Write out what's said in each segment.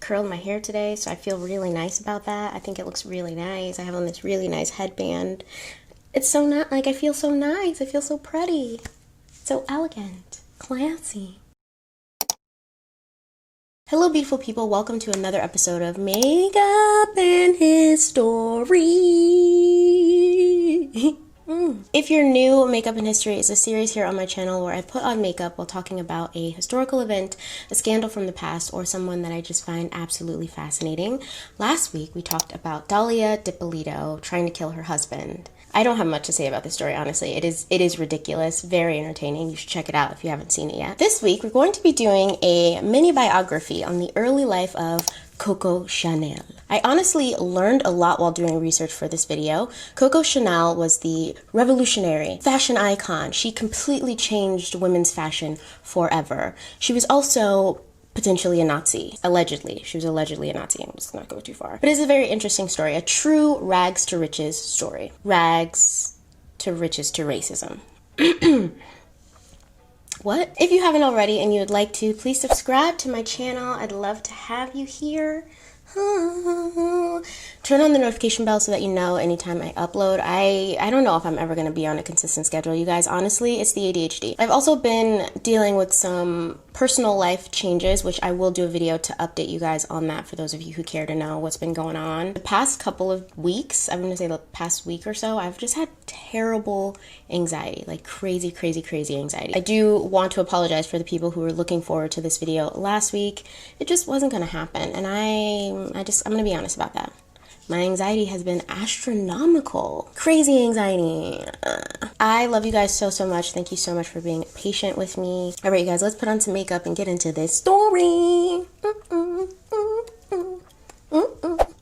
curled my hair today, so I feel really nice about that. I think it looks really nice. I have on this really nice headband. It's so not like I feel so nice. I feel so pretty, so elegant, classy. Hello beautiful people, welcome to another episode of Makeup and History. If you're new, Makeup and History is a series here on my channel where I put on makeup while talking about a historical event, a scandal from the past, or someone that I just find absolutely fascinating. Last week we talked about Dalia Dippolito trying to kill her husband. I don't have much to say about this story, honestly. It is ridiculous, very entertaining. You should check it out if you haven't seen it yet. This week we're going to be doing a mini biography on the early life of Coco Chanel. I honestly learned a lot while doing research for this video. Coco Chanel was the revolutionary fashion icon. She completely changed women's fashion forever. She was also potentially a Nazi. Allegedly. She was allegedly a Nazi. I'm just not going too far. But it's a very interesting story. A true rags to riches story. Rags to riches to racism. What? If you haven't already and you would like to, please subscribe to my channel. I'd love to have you here. Turn on the notification bell so that you know anytime I upload. I don't know if I'm ever going to be on a consistent schedule, you guys. Honestly, it's the ADHD. I've also been dealing with some personal life changes, which I will do a video to update you guys on that for those of you who care to know what's been going on. The past couple of weeks, I'm going to say the past week or so, I've just had terrible anxiety, like crazy anxiety. I do want to apologize for the people who were looking forward to this video last week. It just wasn't going to happen, and I'm going to be honest about that. My anxiety has been astronomical. Crazy anxiety. I love you guys so much. Thank you so much for being patient with me. All right, you guys, let's put on some makeup and get into this story.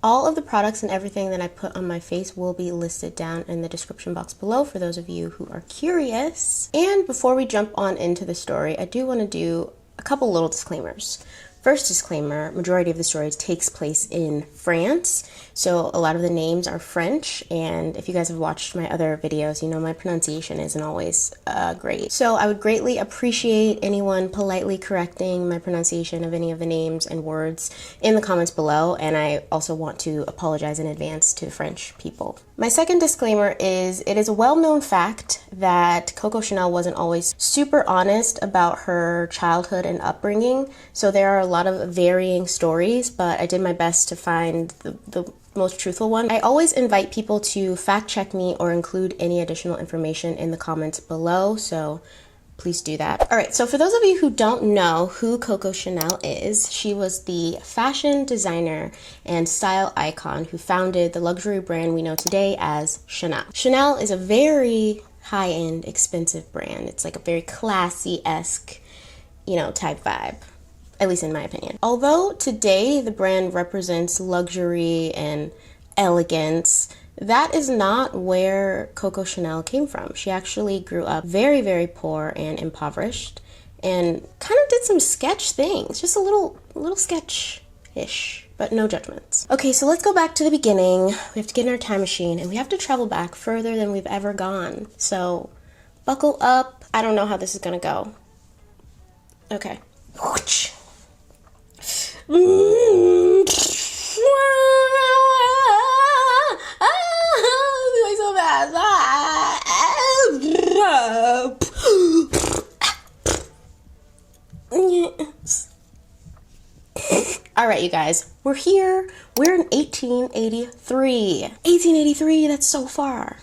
All of the products and everything that I put on my face will be listed down in the description box below for those of you who are curious. And before we jump on into the story, I do want to do a couple little disclaimers. First disclaimer, majority of the story takes place in France, so a lot of the names are French, and if you guys have watched my other videos, you know my pronunciation isn't always great. So I would greatly appreciate anyone politely correcting my pronunciation of any of the names and words in the comments below, and I also want to apologize in advance to French people. My second disclaimer is, it is a well-known fact that Coco Chanel wasn't always super honest about her childhood and upbringing, so there are a lot of varying stories, but I did my best to find the most truthful one. I always invite people to fact check me or include any additional information in the comments below, so please do that. All right, so for those of you who don't know who Coco Chanel is, she was the fashion designer and style icon who founded the luxury brand we know today as Chanel. Chanel is a very high-end, expensive brand. It's like a very classy-esque, you know, type vibe. At least in my opinion. Although today the brand represents luxury and elegance, that is not where Coco Chanel came from. She actually grew up very poor and impoverished and kind of did some sketch things. Just a little sketch-ish, but no judgments. Okay, so let's go back to the beginning. We have to get in our time machine and we have to travel back further than we've ever gone. So buckle up. I don't know how this is gonna go. Okay. Doing so fast. Yes. All right, you guys, we're here. We're in 1883. 1883, that's so far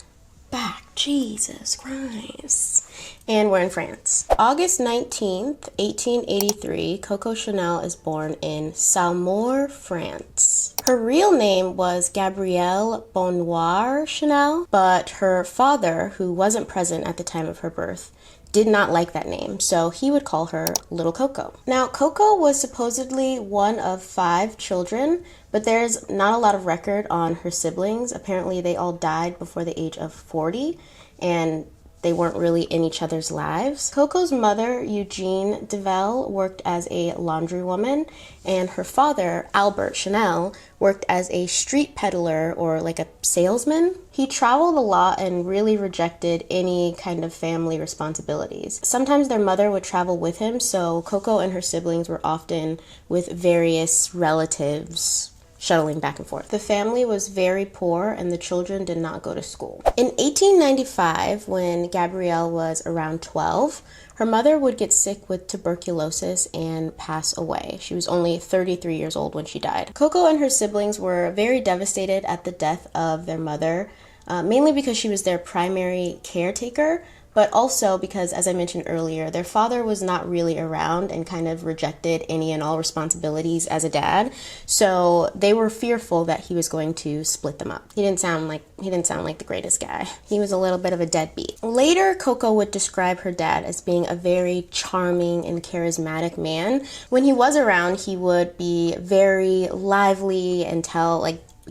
back. Jesus Christ. And we're in France. August 19th, 1883, Coco Chanel is born in Saumur, France. Her real name was Gabrielle Bonnoir Chanel, but her father, who wasn't present at the time of her birth, did not like that name, so he would call her Little Coco. Now, Coco was supposedly one of 5 children, but there's not a lot of record on her siblings. Apparently, they all died before the age of 40, and they weren't really in each other's lives. Coco's mother, Eugene Doville, worked as a laundrywoman, and her father, Albert Chanel, worked as a street peddler or like a salesman. He traveled a lot and really rejected any kind of family responsibilities. Sometimes their mother would travel with him, so Coco and her siblings were often with various relatives, shuttling back and forth. The family was very poor and the children did not go to school. In 1895, when Gabrielle was around 12, her mother would get sick with tuberculosis and pass away. She was only 33 years old when she died. Coco and her siblings were very devastated at the death of their mother, mainly because she was their primary caretaker, but also because, as I mentioned earlier, their father was not really around and kind of rejected any and all responsibilities as a dad. So they were fearful that he was going to split them up. He didn't sound like the greatest guy. He was a little bit of a deadbeat. Later, Coco would describe her dad as being a very charming and charismatic man. When he was around, he would be very lively and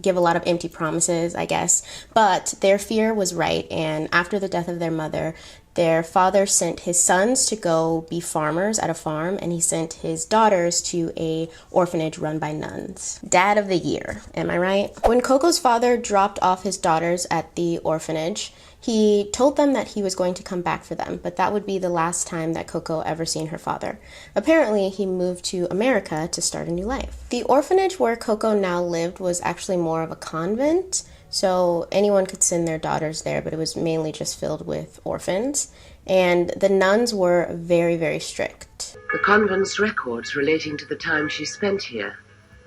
give a lot of empty promises, I guess. But their fear was right, and after the death of their mother, their father sent his sons to go be farmers at a farm, and he sent his daughters to a orphanage run by nuns. Dad of the year, am I right? When Coco's father dropped off his daughters at the orphanage, he told them that he was going to come back for them, but that would be the last time that Coco ever seen her father. Apparently, he moved to America to start a new life. The orphanage where Coco now lived was actually more of a convent, so anyone could send their daughters there, but it was mainly just filled with orphans. And the nuns were very, very strict. The convent's records relating to the time she spent here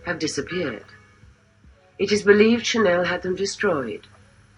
have disappeared. It is believed Chanel had them destroyed,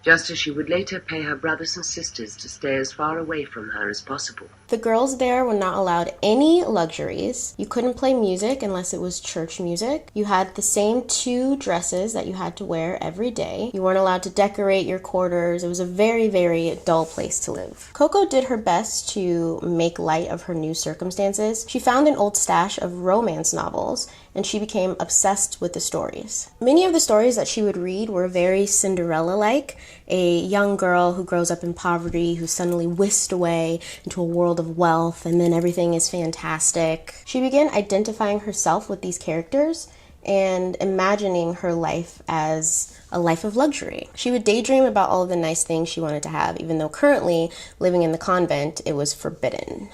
just as she would later pay her brothers and sisters to stay as far away from her as possible. The girls there were not allowed any luxuries. You couldn't play music unless it was church music. You had the same 2 dresses that you had to wear every day. You weren't allowed to decorate your quarters. It was a very, very dull place to live. Coco did her best to make light of her new circumstances. She found an old stash of romance novels, and she became obsessed with the stories. Many of the stories that she would read were very Cinderella-like, a young girl who grows up in poverty, who's suddenly whisked away into a world of wealth, and then everything is fantastic. She began identifying herself with these characters and imagining her life as a life of luxury. She would daydream about all of the nice things she wanted to have, even though currently, living in the convent, it was forbidden.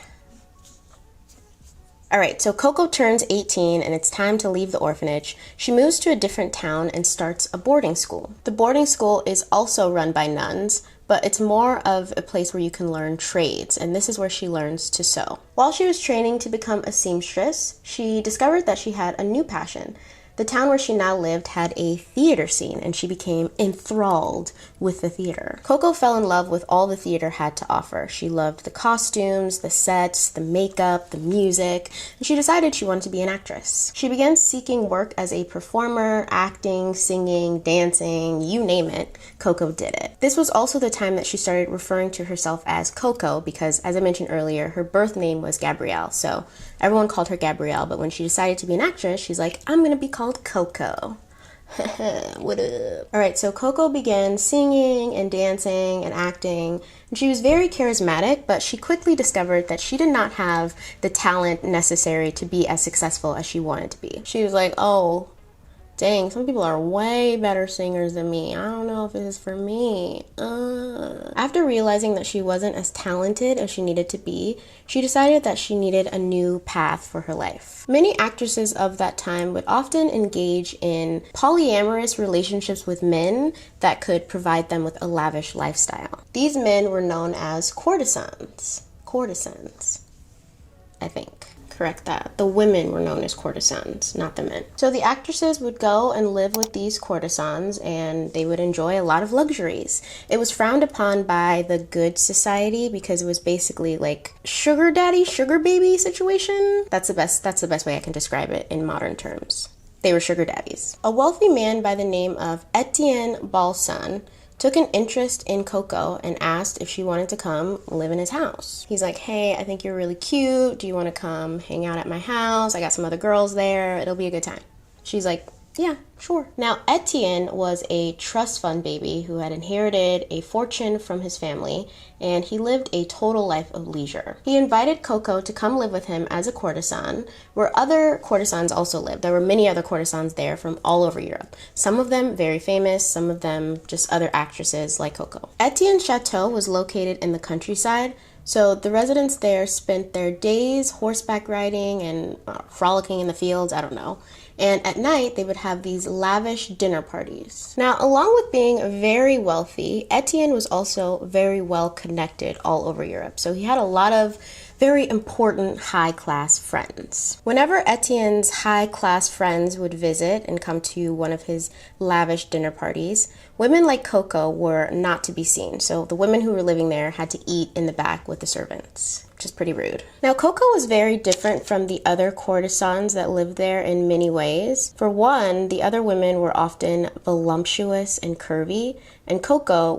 Alright, so Coco turns 18 and it's time to leave the orphanage. She moves to a different town and starts a boarding school. The boarding school is also run by nuns, but it's more of a place where you can learn trades, and this is where she learns to sew. While she was training to become a seamstress, she discovered that she had a new passion. The town where she now lived had a theater scene, and she became enthralled with the theater. Coco fell in love with all the theater had to offer. She loved the costumes, the sets, the makeup, the music, and she decided she wanted to be an actress. She began seeking work as a performer, acting, singing, dancing, you name it, Coco did it. This was also the time that she started referring to herself as Coco because, as I mentioned earlier, her birth name was Gabrielle, so everyone called her Gabrielle, but when she decided to be an actress, she's like, I'm gonna be called Coco. What up? Alright, so Coco began singing and dancing and acting, and she was very charismatic, but she quickly discovered that she did not have the talent necessary to be as successful as she wanted to be. She was like, oh, dang, some people are way better singers than me. I don't know if it is for me. After realizing that she wasn't as talented as she needed to be, she decided that she needed a new path for her life. Many actresses of that time would often engage in polyamorous relationships with men that could provide them with a lavish lifestyle. These men were known as courtesans. Courtesans, I think. Correct that. The women were known as courtesans, not the men. So the actresses would go and live with these courtesans and they would enjoy a lot of luxuries. It was frowned upon by the good society because it was basically like sugar daddy, sugar baby situation. That's the best way I can describe it in modern terms. They were sugar daddies. A wealthy man by the name of Etienne Balsan took an interest in Coco and asked if she wanted to come live in his house. He's like, hey, I think you're really cute. Do you want to come hang out at my house? I got some other girls there. It'll be a good time. She's like, Yeah, sure. Now, Etienne was a trust fund baby who had inherited a fortune from his family, and he lived a total life of leisure. He invited Coco to come live with him as a courtesan, where other courtesans also lived. There were many other courtesans there from all over Europe. Some of them very famous, some of them just other actresses like Coco. Etienne's chateau was located in the countryside, so the residents there spent their days horseback riding and frolicking in the fields, I don't know. And at night, they would have these lavish dinner parties. Now, along with being very wealthy, Etienne was also very well connected all over Europe. So he had a lot of very important high-class friends. Whenever Etienne's high-class friends would visit and come to one of his lavish dinner parties, women like Coco were not to be seen. So the women who were living there had to eat in the back with the servants, which is pretty rude. Now, Coco was very different from the other courtesans that lived there in many ways. For one, the other women were often voluptuous and curvy, and Coco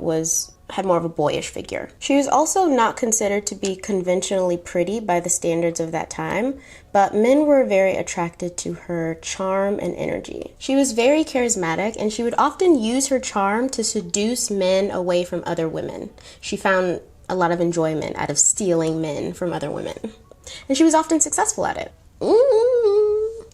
had more of a boyish figure. She was also not considered to be conventionally pretty by the standards of that time, but men were very attracted to her charm and energy. She was very charismatic, and she would often use her charm to seduce men away from other women. She found a lot of enjoyment out of stealing men from other women, and she was often successful at it.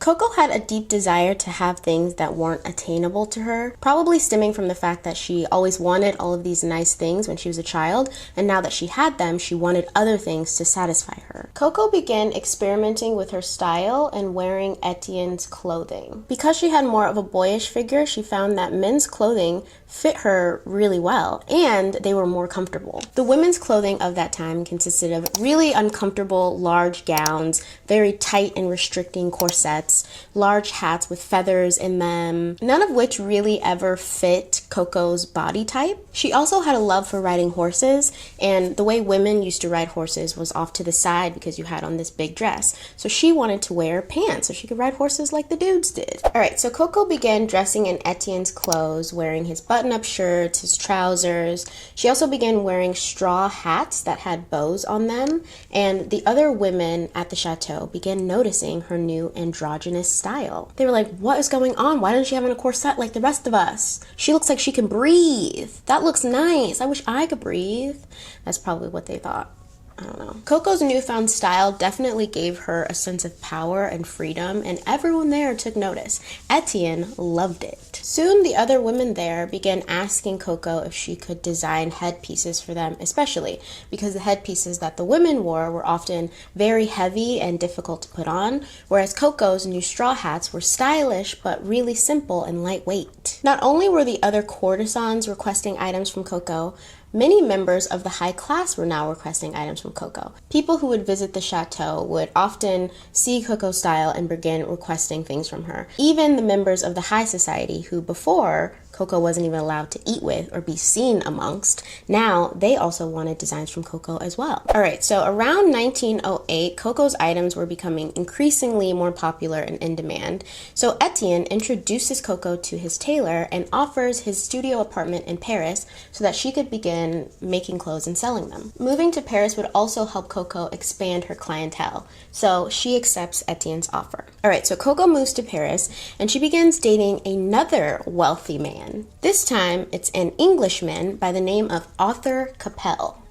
Coco had a deep desire to have things that weren't attainable to her, probably stemming from the fact that she always wanted all of these nice things when she was a child, and now that she had them, she wanted other things to satisfy her. Coco began experimenting with her style and wearing Etienne's clothing. Because she had more of a boyish figure, she found that men's clothing fit her really well, and they were more comfortable. The women's clothing of that time consisted of really uncomfortable large gowns, very tight and restricting corsets, large hats with feathers in them, none of which really ever fit Coco's body type. She also had a love for riding horses, and the way women used to ride horses was off to the side because you had on this big dress. So she wanted to wear pants so she could ride horses like the dudes did. Alright, so Coco began dressing in Etienne's clothes, wearing his button-up shirts, his trousers. She also began wearing straw hats that had bows on them, and the other women at the chateau began noticing her new androgynous style. They were like, what is going on? Why doesn't she have on a corset like the rest of us? She looks like she can breathe. That looks nice. I wish I could breathe. That's probably what they thought. I don't know. Coco's newfound style definitely gave her a sense of power and freedom, and everyone there took notice. Etienne loved it. Soon the other women there began asking Coco if she could design headpieces for them, especially because the headpieces that the women wore were often very heavy and difficult to put on, whereas Coco's new straw hats were stylish but really simple and lightweight. Not only were the other courtesans requesting items from Coco, many members of the high class were now requesting items from Coco. People who would visit the chateau would often see Coco's style and begin requesting things from her. Even the members of the high society who before Coco wasn't even allowed to eat with or be seen amongst, now they also wanted designs from Coco as well. Alright, so around 1908, Coco's items were becoming increasingly more popular and in demand. So Etienne introduces Coco to his tailor and offers his studio apartment in Paris so that she could begin making clothes and selling them. Moving to Paris would also help Coco expand her clientele, so she accepts Etienne's offer. Alright, so Coco moves to Paris and she begins dating another wealthy man. This time, it's an Englishman by the name of Arthur Capel.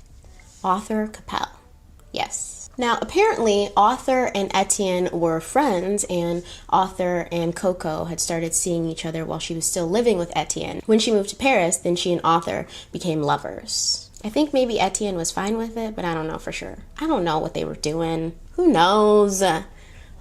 Arthur Capel. Yes. Now, apparently, Arthur and Etienne were friends, and Arthur and Coco had started seeing each other while she was still living with Etienne. When she moved to Paris, then she and Arthur became lovers. I think maybe Etienne was fine with it, but I don't know for sure. I don't know what they were doing. Who knows?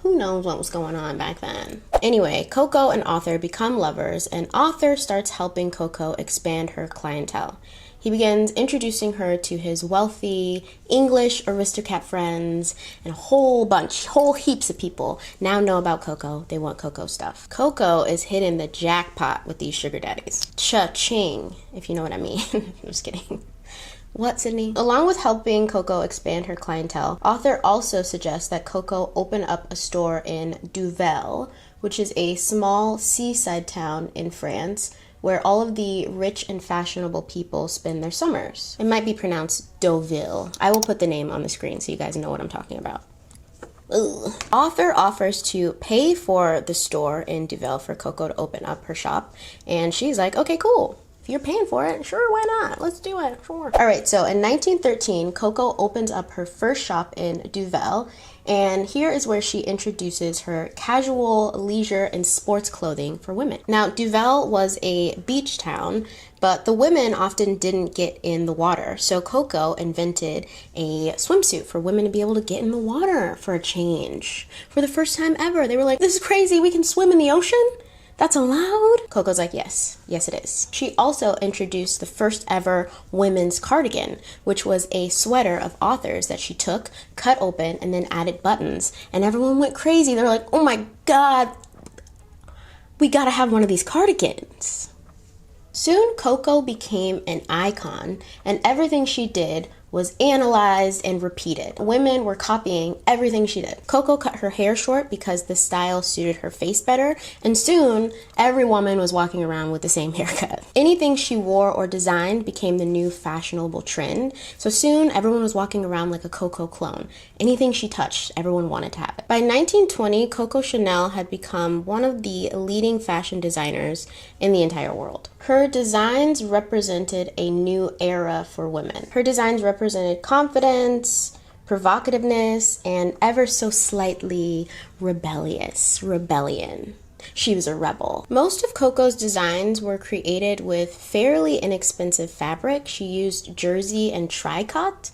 Who knows what was going on back then? Anyway, Coco and Arthur become lovers, and Arthur starts helping Coco expand her clientele. He begins introducing her to his wealthy English aristocrat friends, and whole heaps of people now know about Coco. They want Coco stuff. Coco is hitting the jackpot with these sugar daddies. Cha-ching, if you know what I mean. I'm just kidding. What, Cydnee? Along with helping Coco expand her clientele, Arthur also suggests that Coco open up a store in Doville, which is a small seaside town in France where all of the rich and fashionable people spend their summers. It might be pronounced Doville. I will put the name on the screen so you guys know what I'm talking about. Ugh. Author offers to pay for the store in Doville for Coco to open up her shop, and she's like, okay, cool. If you're paying for it, sure, why not? Let's do it, sure. All right, so in 1913, Coco opens up her first shop in Doville, and here is where she introduces her casual, leisure, and sports clothing for women. Now, Doville was a beach town, but the women often didn't get in the water, so Coco invented a swimsuit for women to be able to get in the water for a change. For the first time ever, they were like, this is crazy, we can swim in the ocean? That's allowed? Coco's like, yes, yes it is. She also introduced the first ever women's cardigan, which was a sweater of authors that she took, cut open, and then added buttons. And everyone went crazy. They're like, oh my God, we gotta have one of these cardigans. Soon, Coco became an icon, and everything she did was analyzed and repeated. Women were copying everything she did. Coco cut her hair short because the style suited her face better, and soon every woman was walking around with the same haircut. Anything she wore or designed became the new fashionable trend, so soon everyone was walking around like a Coco clone. Anything she touched, everyone wanted to have it. By 1920, Coco Chanel had become one of the leading fashion designers in the entire world. Her designs represented a new era for women. Her designs represented confidence, provocativeness, and ever so slightly rebellion. She was a rebel. Most of Coco's designs were created with fairly inexpensive fabric. She used jersey and tricot.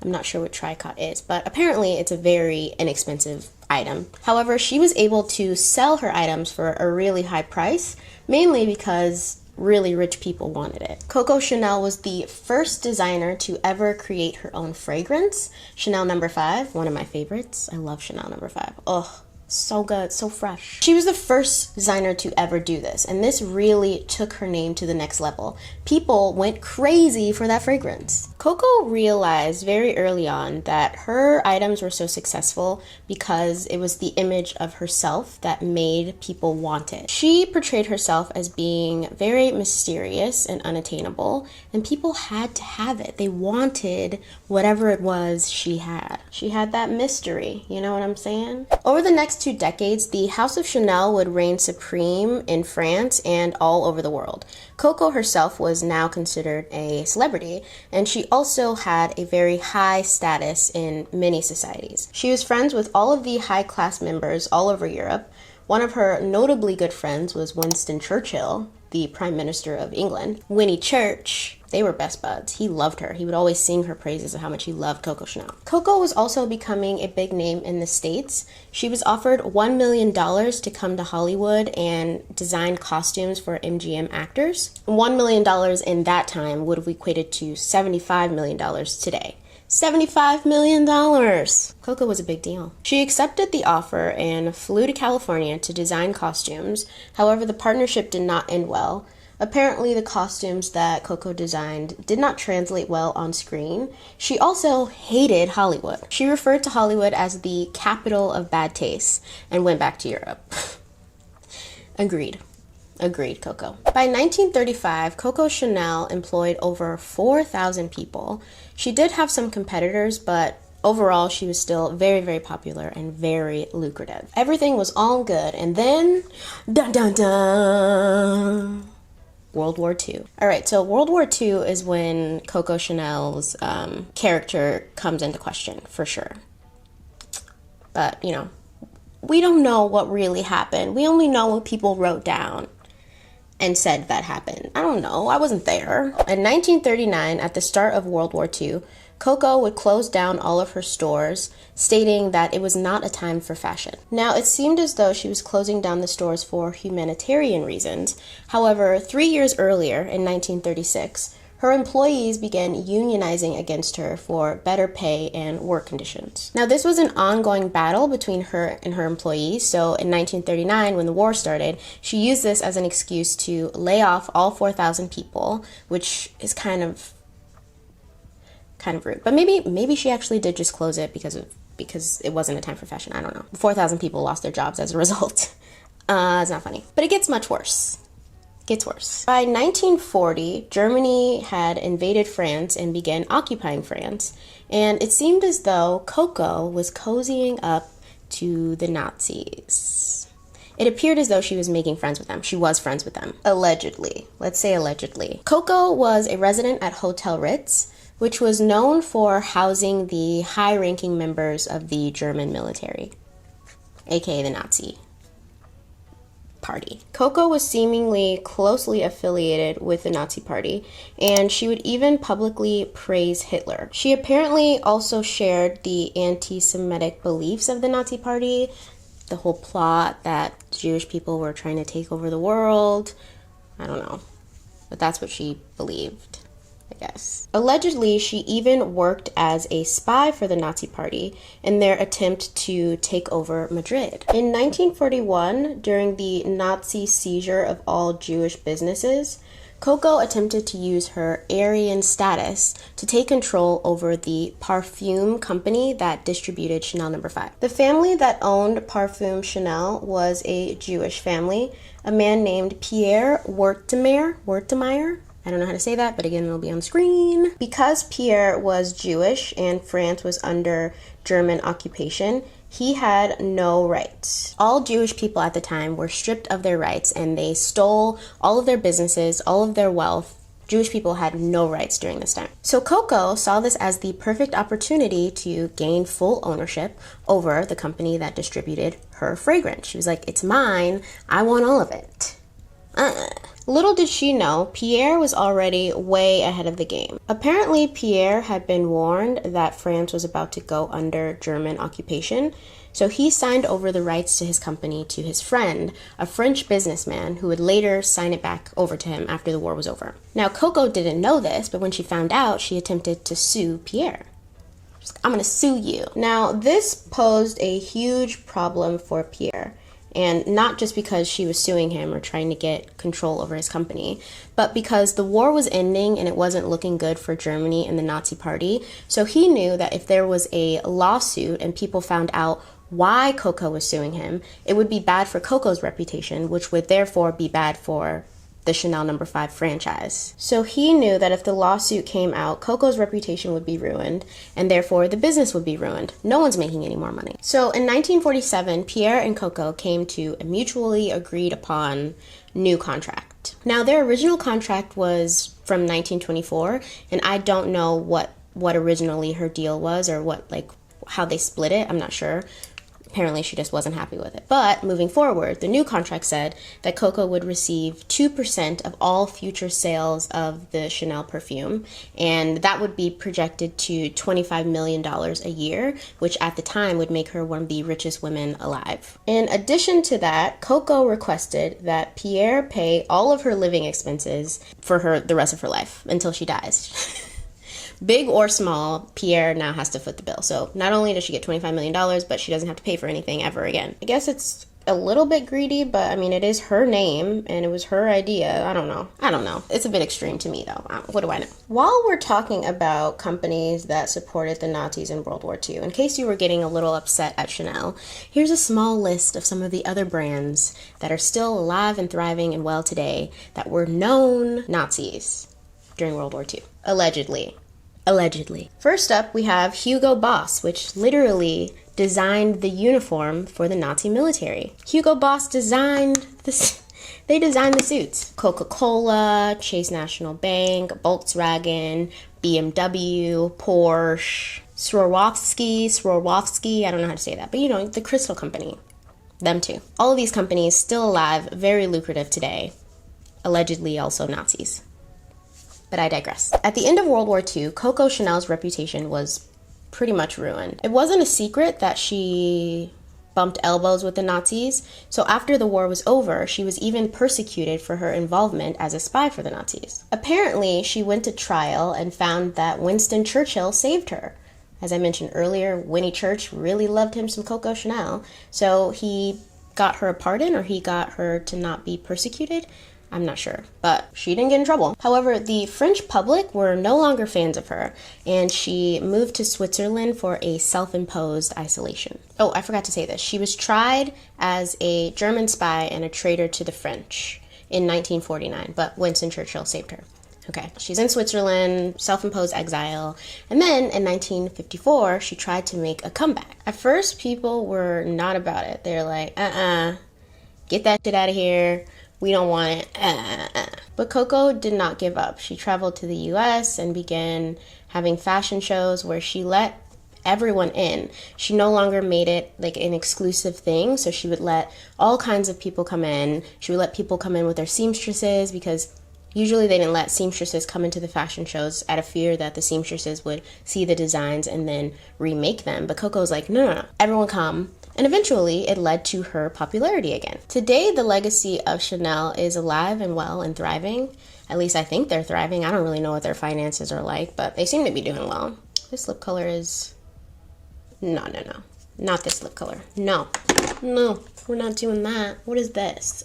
I'm not sure what tricot is, but apparently it's a very inexpensive item. However, she was able to sell her items for a really high price, mainly because really rich people wanted it. Coco Chanel was the first designer to ever create her own fragrance. Chanel No. 5, one of my favorites. I love Chanel No. 5. Oh, so good, so fresh. She was the first designer to ever do this, and this really took her name to the next level. People went crazy for that fragrance. Coco realized very early on that her items were so successful because it was the image of herself that made people want it. She portrayed herself as being very mysterious and unattainable, and people had to have it. They wanted whatever it was she had. She had that mystery, you know what I'm saying? Over the next 2 decades, the House of Chanel would reign supreme in France and all over the world. Coco herself was now considered a celebrity, and she also had a very high status in many societies. She was friends with all of the high-class members all over Europe. One of her notably good friends was Winston Churchill, the Prime Minister of England. Winnie Church, they were best buds. He loved her. He would always sing her praises of how much he loved Coco Chanel. Coco was also becoming a big name in the States. She was offered $1 million to come to Hollywood and design costumes for MGM actors. $1 million in that time would have equated to $75 million today. $75 million. Coco was a big deal. She accepted the offer and flew to California to design costumes. However, the partnership did not end well. Apparently, the costumes that Coco designed did not translate well on screen. She also hated Hollywood. She referred to Hollywood as the capital of bad taste and went back to Europe. Agreed. Agreed, Coco. By 1935, Coco Chanel employed over 4,000 people. She did have some competitors, but overall, she was still very, very popular and very lucrative. Everything was all good, and then, dun dun dun, World War II. All right, so World War II is when Coco Chanel's character comes into question, for sure. But, you know, we don't know what really happened. We only know what people wrote down and said that happened. I don't know. I wasn't there. In 1939, at the start of World War II, Coco would close down all of her stores, stating that it was not a time for fashion. Now, it seemed as though she was closing down the stores for humanitarian reasons. However, 3 years earlier, in 1936, her employees began unionizing against her for better pay and work conditions. Now, this was an ongoing battle between her and her employees, so in 1939, when the war started, she used this as an excuse to lay off all 4,000 people, which is kind of rude. But maybe she actually did just close it because it wasn't a time for fashion. I don't know. 4,000 people lost their jobs as a result. It's not funny. But it gets much worse. Gets worse. By 1940, Germany had invaded France and began occupying France, and it seemed as though Coco was cozying up to the Nazis. It appeared as though she was making friends with them. She was friends with them. Allegedly. Let's say allegedly. Coco was a resident at Hotel Ritz, which was known for housing the high-ranking members of the German military, aka the Nazi Party. Coco was seemingly closely affiliated with the Nazi Party, and she would even publicly praise Hitler. She apparently also shared the anti-Semitic beliefs of the Nazi Party, the whole plot that Jewish people were trying to take over the world. I don't know, but that's what she believed, I guess. Allegedly, she even worked as a spy for the Nazi Party in their attempt to take over Madrid. In 1941, during the Nazi seizure of all Jewish businesses, Coco attempted to use her Aryan status to take control over the parfum company that distributed Chanel No. 5. The family that owned Parfum Chanel was a Jewish family, a man named Pierre Werthemeyer. I don't know how to say that, but again, it'll be on screen. Because Pierre was Jewish and France was under German occupation, he had no rights. All Jewish people at the time were stripped of their rights, and they stole all of their businesses, all of their wealth. Jewish people had no rights during this time. So Coco saw this as the perfect opportunity to gain full ownership over the company that distributed her fragrance. She was like, it's mine, I want all of it. Little did she know, Pierre was already way ahead of the game. Apparently, Pierre had been warned that France was about to go under German occupation, so he signed over the rights to his company to his friend, a French businessman who would later sign it back over to him after the war was over. Now, Coco didn't know this, but when she found out, she attempted to sue Pierre. She's like, I'm gonna sue you. Now, this posed a huge problem for Pierre. And not just because she was suing him or trying to get control over his company, but because the war was ending and it wasn't looking good for Germany and the Nazi Party. So he knew that if there was a lawsuit and people found out why Coco was suing him, it would be bad for Coco's reputation, which would therefore be bad for the Chanel No. 5 franchise. So he knew that if the lawsuit came out, Coco's reputation would be ruined, and therefore the business would be ruined. No one's making any more money. So in 1947, Pierre and Coco came to a mutually agreed upon new contract. Now, their original contract was from 1924, and I don't know what originally her deal was or how they split it. I'm not sure. Apparently, she just wasn't happy with it. But moving forward, the new contract said that Coco would receive 2% of all future sales of the Chanel perfume, and that would be projected to $25 million a year, which at the time would make her one of the richest women alive. In addition to that, Coco requested that Pierre pay all of her living expenses for her the rest of her life until she dies. Big or small, Pierre now has to foot the bill. So not only does she get $25 million, but she doesn't have to pay for anything ever again. I guess it's a little bit greedy, but I mean, it is her name and it was her idea. I don't know. It's a bit extreme to me though. What do I know? While we're talking about companies that supported the Nazis in World War II, in case you were getting a little upset at Chanel, here's a small list of some of the other brands that are still alive and thriving and well today that were known Nazis during World War II. Allegedly. First up, we have Hugo Boss, which literally designed the uniform for the Nazi military. Hugo Boss designed this. They designed the suits. Coca-Cola, Chase National Bank, Volkswagen, BMW, Porsche, Swarovski, I don't know how to say that, but you know, the Crystal Company. Them too. All of these companies still alive, very lucrative today. Allegedly also Nazis. But I digress. At the end of World War II, Coco Chanel's reputation was pretty much ruined. It wasn't a secret that she bumped elbows with the Nazis, so after the war was over, she was even persecuted for her involvement as a spy for the Nazis. Apparently, she went to trial and found that Winston Churchill saved her. As I mentioned earlier, Winnie Church really loved him some Coco Chanel, so he got her a pardon, or he got her to not be persecuted. I'm not sure, but she didn't get in trouble. However, the French public were no longer fans of her, and she moved to Switzerland for a self-imposed isolation. Oh, I forgot to say this. She was tried as a German spy and a traitor to the French in 1949, but Winston Churchill saved her. Okay, she's in Switzerland, self-imposed exile, and then in 1954, she tried to make a comeback. At first, people were not about it. They're like, get that shit out of here. We don't want it. But Coco did not give up. She traveled to the US and began having fashion shows where she let everyone in. She no longer made it like an exclusive thing, so she would let all kinds of people come in. She would let people come in with their seamstresses, because usually they didn't let seamstresses come into the fashion shows out of fear that the seamstresses would see the designs and then remake them. But Coco was like, no, everyone come. And eventually it led to her popularity again. Today, the legacy of Chanel is alive and well and thriving. At least I think they're thriving. I don't really know what their finances are like, but they seem to be doing well. This lip color is... No. Not this lip color. No, we're not doing that. What is this?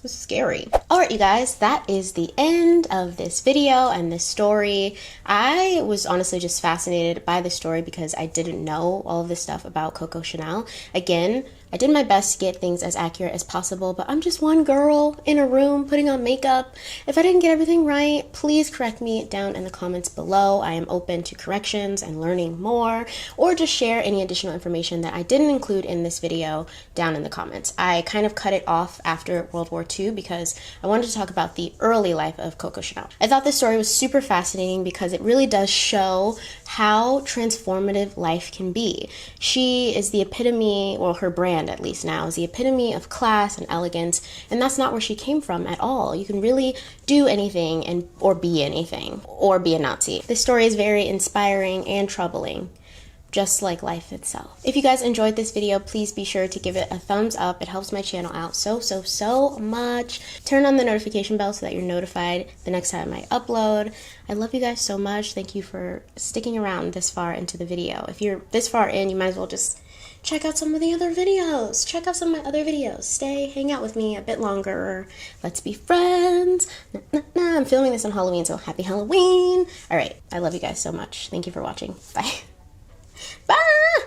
This is scary. Alright, you guys, that is the end of this video and this story. I was honestly just fascinated by the story because I didn't know all of this stuff about Coco Chanel. Again, I did my best to get things as accurate as possible, but I'm just one girl in a room putting on makeup. If I didn't get everything right, please correct me down in the comments below. I am open to corrections and learning more, or just share any additional information that I didn't include in this video down in the comments. I kind of cut it off after World War II because I wanted to talk about the early life of Coco Chanel. I thought this story was super fascinating because it really does show how transformative life can be. She is the epitome, well, her brand at least now, is the epitome of class and elegance, and that's not where she came from at all. You can really do anything or be anything, or be a Nazi. This story is very inspiring and troubling, just like life itself. If you guys enjoyed this video, please be sure to give it a thumbs up. It helps my channel out so much. Turn on the notification bell so that you're notified the next time I upload. I love you guys so much. Thank you for sticking around this far into the video. If you're this far in, you might as well just check out some of the other videos. Check out some of my other videos. Hang out with me a bit longer. Let's be friends. I'm filming this on Halloween, so happy Halloween. All right, I love you guys so much. Thank you for watching. Bye. Bye!